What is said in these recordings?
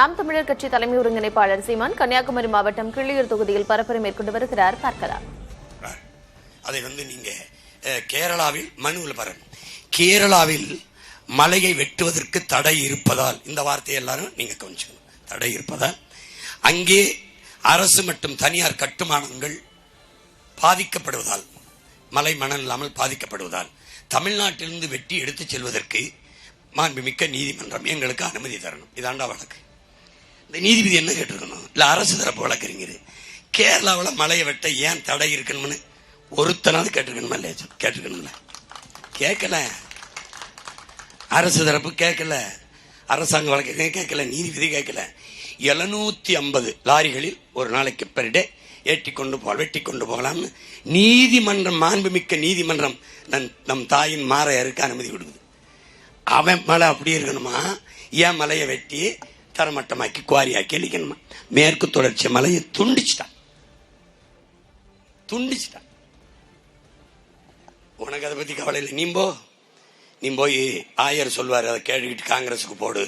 நாம் தமிழர் கட்சி தலைமை ஒருங்கிணைப்பாளர் சீமான் கன்னியாகுமரி மாவட்டம் கிள்ளியூர் தொகுதியில் பரப்புரை மேற்கொண்டு வருகிறார். பார்க்கலாம். அதை நீங்க கேரளாவில் மனுவில் பாருங்க. கேரளாவில் மலையை வெட்டுவதற்கு தடை இருப்பதால், இந்த வார்த்தையை எல்லாரும் நீங்க கொஞ்சம் தடை இருப்பதால் அங்கே அரசு மற்றும் தனியார் கட்டுமானங்கள் பாதிக்கப்படுவதால், மலை மணல் இல்லாமல் பாதிக்கப்படுவதால் தமிழ்நாட்டிலிருந்து வெட்டி எடுத்துச் செல்வதற்கு மாண்புமிக்க நீதிமன்றம் எங்களுக்கு அனுமதி தரணும். இதாண்டா வழக்கு. இந்த நீதிபதி என்ன கேட்டிருக்கணும்? இல்ல அரசு தரப்பு வழக்கறிஞர் கேரளாவில் மலையை வெட்ட ஏன் தடை இருக்கணும்னு ஒருத்தனாவது கேட்டிருக்கணுமா? இல்லையா? கேட்டிருக்கணும்ல. கேட்கல. அரசு தரப்பு கேட்கல, அரசாங்க வழக்கறிஞர் கேட்கல, நீதிபதி கேட்கல. 750 லாரிகளில் ஒரு நாளைக்கு பெர் டே வெட்டி கொண்டு போகலாம்னு நீதிமன்றம், மாண்புமிக்க நீதிமன்றம் நம் தாயின் மாறையருக்கு அனுமதி கொடுக்குது. அவன் மலை அப்படியே இருக்கணுமா? ஏன் மலையை வெட்டி தரமட்டமாக்கி குவாரியாக்கி அழிக்கணுமா? மேற்கு தொடர்ச்சி மலையை துண்டிச்சிட்டான். உனக்கு அதை பத்தி கவலை இல்லை. நீ போய் ஆயர் சொல்வாரு, அதை கேட்டுக்கிட்டு காங்கிரஸுக்கு போடு.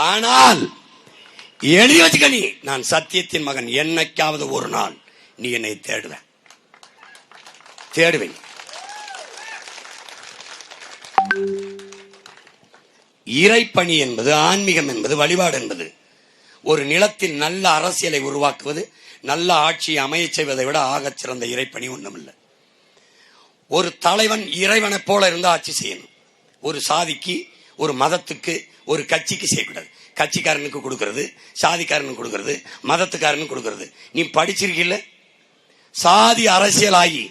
ஆனால் எழுதி வச்சுக்க, நீ நான் சத்தியத்தின் மகன், என்னைக்காவது ஒரு நாள் நீ என்னை தேடுவேன். இறைப்பணி என்பது, ஆன்மீகம் என்பது, வழிபாடு என்பது ஒரு நிலத்தில் நல்ல அரசியலை உருவாக்குவது, நல்ல ஆட்சியை அமைய செய்வதை விட ஆகச் சிறந்த இறைப்பணி ஒண்ணுமில்லை. ஒரு தலைவன் இறைவனை போல இருந்து ஆட்சி செய்யணும். ஒரு சாதிக்கு, ஒரு மதத்துக்கு, ஒரு கட்சிக்கு செய்யக்கூடாது. கட்சிக்காரனுக்கு கொடுக்கிறது, சாதிக்காரனுக்கு கொடுக்கிறது, மதத்துக்காரனுக்கு கொடுக்கிறது. நீ படிச்சிருக்கீல்ல? சாதி அரசியல் ஆகி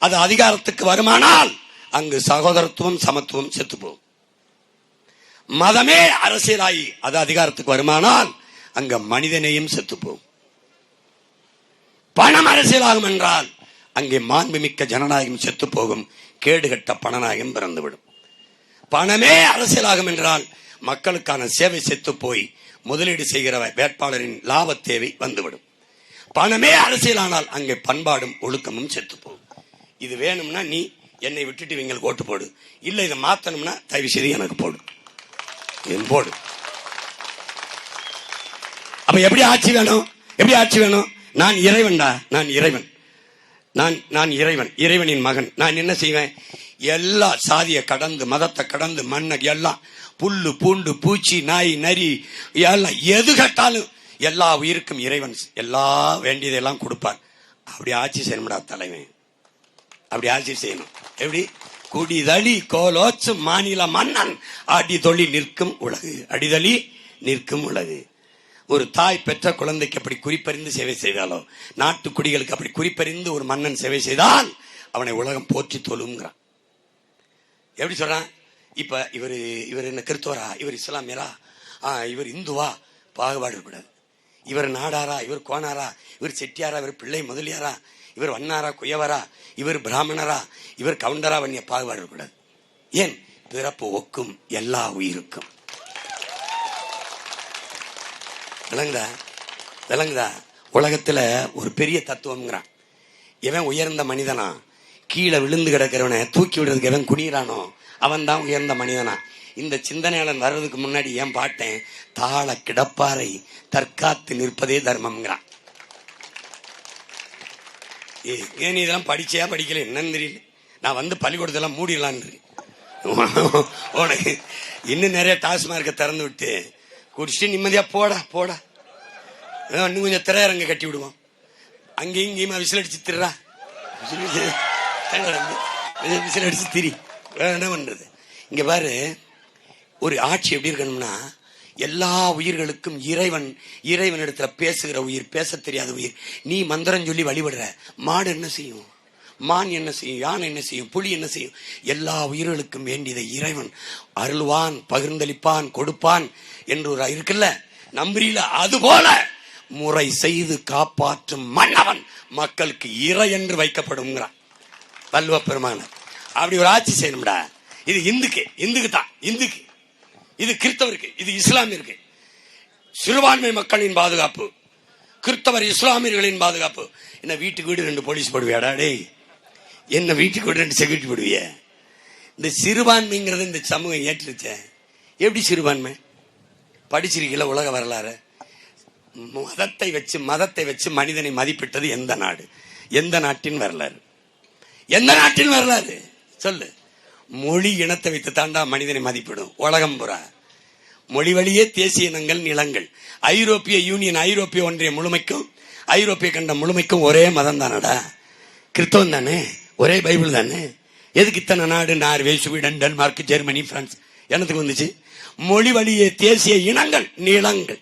அது அதிகாரத்துக்கு வருமானால் அங்கு சகோதரத்துவம், சமத்துவம் செத்து போகும். மதமே அரசியலாகி அது அதிகாரத்துக்கு வருமானால் அங்க மனிதநேயம் செத்து போகும். பணம் அரசியலாகும் என்றால் அங்கே மாண்புமிக்க ஜனநாயகம் செத்து போகும். கேடுகட்ட பணநாயகம் பிறந்துவிடும். பணமே அரசியலாகும் என்றால் மக்களுக்கான சேவை செத்து போய் முதலீடு செய்கிற வேட்பாளரின் லாப தேவை வந்துவிடும். பணமே அரசியலானால் அங்கே பண்பாடும் ஒழுக்கமும் செத்து போகும். இது வேணும்னா நீ என்னை விட்டுட்டு இவங்களுக்கு ஓட்டு போடு. இல்ல இதை மாத்தணும்னா தயவு செய்து எனக்கு போடு. அப்ப எப்படி ஆட்சி வேணும்? நான் இறைவன்டா. நான் இறைவனின் மகன். நான் என்ன செய்வேன்? எல்லா சாதியை கடந்து, மதத்தை கடந்து, மண்ணை எல்லாம், புல்லு பூண்டு பூச்சி நாய் நரி எல்லாம் எது கேட்டாலும் எல்லா உயிருக்கும் இறைவன் எல்லா வேண்டியதெல்லாம் கொடுப்பார். அப்படி ஆட்சி செய்யணும்டா தலைவன். அப்படி ஆட்சி செய்யணும். எப்படி? குடிதளி கோலோச்சு மாநில மன்னன் அடிதொழி நிற்கும் உலகு. ஒரு தாய் பெற்ற குழந்தைக்கு அப்படி குறிப்பறிந்து சேவை செய்தாலோ, நாட்டு குடிகளுக்கு அப்படி குறிப்பறிந்து ஒரு மன்னன் சேவை செய்தால் அவனை உலகம் போற்றி தொழுங்கிறான். எப்படி சொல்றான்? இப்ப இவர் என்ன கிறிஸ்தவரா, இவர் இஸ்லாமியரா, இவர் இந்துவா, பாகுபாடு இருக்கக்கூடாது. இவர் நாடாரா, இவர் கோனாரா, இவர் செட்டியாரா, இவர் பிள்ளை முதலியாரா, இவர் வண்ணாரா குயவரா, இவர் பிராமணரா, இவர் கவுண்டரா, வன்னிய பாகுபாடு இருக்கக்கூடாது. ஏன்? பிறப்பு ஒக்கும் எல்லா உயிருக்கும். விளங்குதா? உலகத்துல ஒரு பெரிய தத்துவம்ங்கிறான். எவன் உயர்ந்த மனிதனா? கீழே விழுந்து கிடக்கிறவனை தூக்கி விடுறதுக்கு எவன் குனிறானோ அவன் தான் உயர்ந்த மனிதனா. இந்த சிந்தனையாளன் வர்றதுக்கு முன்னாடி ஏன் பாட்டேன்? தாழ கிடப்பாரை தற்காத்து நிற்பதே தர்மம்ங்கிறான். ஏன் நீ இதெல்லாம் படிச்சியா படிக்கல என்னன்னு தெரியல. நான் பள்ளிக்கூடத்தெல்லாம் மூடிடலான்னு உனக்கு இன்னும் நிறைய டாஸ்மார்க்க திறந்து விட்டு குடிச்சிட்டு நிம்மதியா போடா. இன்னும் கொஞ்சம் திரையரங்க கட்டி விடுவோம். அங்கேயும் இங்கேயுமா விசில் அடிச்சு திர்றா, விசில் அடிச்சு திரி. என்ன பண்றது? இங்க பாரு, ஒரு ஆட்சி எப்படி இருக்கணும்னா, எல்லா உயிர்களுக்கும் இறைவனிடத்துல பேசுகிற உயிர், பேச தெரியாத உயிர். நீ மந்திரம் சொல்லி வழிபடுற மாடு என்ன செய்யும்? மான் என்ன செய்யும்? யானை என்ன செய்யும்? புலி என்ன செய்யும்? எல்லா உயிர்களுக்கும் வேண்டியதை இறைவன் அருள்வான், பகிர்ந்தளிப்பான், கொடுப்பான் என்று ஒரு இருக்குல்ல, நம்புறீல? அதுபோல முறை செய்து காப்பாற்றும் மன்னவன் மக்களுக்கு இறை என்று வைக்கப்படும்ங்கிறான் வள்ளுவ பெருமான. அப்படி ஒரு ஆட்சி செய்யணும்டா. இது இந்துக்கு தான். இது கிறிஸ்தவருக்கு, இது இஸ்லாமியருக்கு. சிறுபான்மை மக்களின் பாதுகாப்பு, கிறிஸ்தவர் இஸ்லாமியர்களின் பாதுகாப்பு. என்ன வீட்டுக்கு வீடு 2 போலீஸ் போடுவியாடா? டேய், என்ன வீட்டுக்கு வீடு 2 செக்யூரிட்டி போடுவிய? இந்த சிறுபான்மைங்கிறது இந்த சமூகம் ஏற்றுச்சே. எப்படி சிறுபான்மை? படிச்சிருக்கீங்களா உலக வரலாறு? மதத்தை வச்சு மனிதனை மதிப்பிட்டது எந்த நாடு? எந்த நாட்டின் வரலாறு? எந்த நாட்டின் வரலாறு சொல்லு. மொழி இனத்தை வைத்து தாண்டா மனிதனை மதிப்பிடும் உலகம் புறா. மொழி வழியே தேசிய இனங்கள் நிலங்கள். ஐரோப்பிய யூனியன், ஐரோப்பிய ஒன்றிய முழுமைக்கும் ஐரோப்பிய கண்டம் முழுமைக்கும் ஒரே மதம் தானடா, கிறிஸ்தவம் தானே, ஒரே பைபிள் தானே. எதுக்கு இத்தனை நாடு? Norway, Sweden, Denmark, Germany, France என்னத்துக்கு வந்துச்சு? மொழி வழியே தேசிய இனங்கள் நிலங்கள்.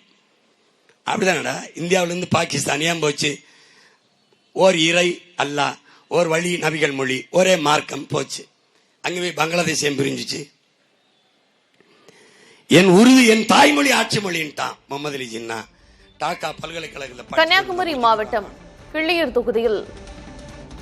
அப்படிதானடா. இந்தியாவிலிருந்து பாகிஸ்தான் ஏன் போச்சு? ஓர் இறை அல்லாஹ், ஓர் வழி நபிகள் மொழி, ஒரே மார்க்கம் போச்சு. அங்கே போய் பங்களாதேஷ் ஏன் பிரிஞ்சிச்சு? என் உருது என் தாய்மொழி ஆட்சி மொழின்ட்டான் முகமது அலி ஜின்னா. டாக்கா பல்கலைக்கழகத்தில். கன்னியாகுமரி மாவட்டம் கிள்ளியூர் தொகுதியில்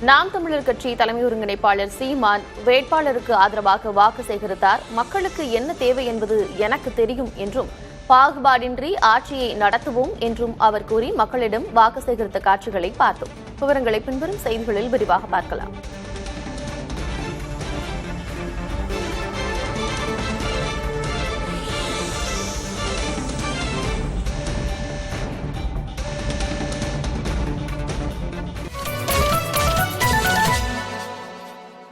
நாம் தமிழர் கட்சி தலைமை ஒருங்கிணைப்பாளர் சீமான் வேட்பாளருக்கு ஆதரவாக வாக்கு சேகரித்தார். மக்களுக்கு என்ன தேவை என்பது எனக்கு தெரியும் என்றும், பாகுபாடின்றி ஆட்சியை நடத்துவோம் என்றும் அவர் கூறி மக்களிடம் வாக்கு சேகரித்த காட்சிகளை பார்த்தோம். விவரங்களை பின்வரும் செய்திகளில் விரிவாக பார்க்கலாம்.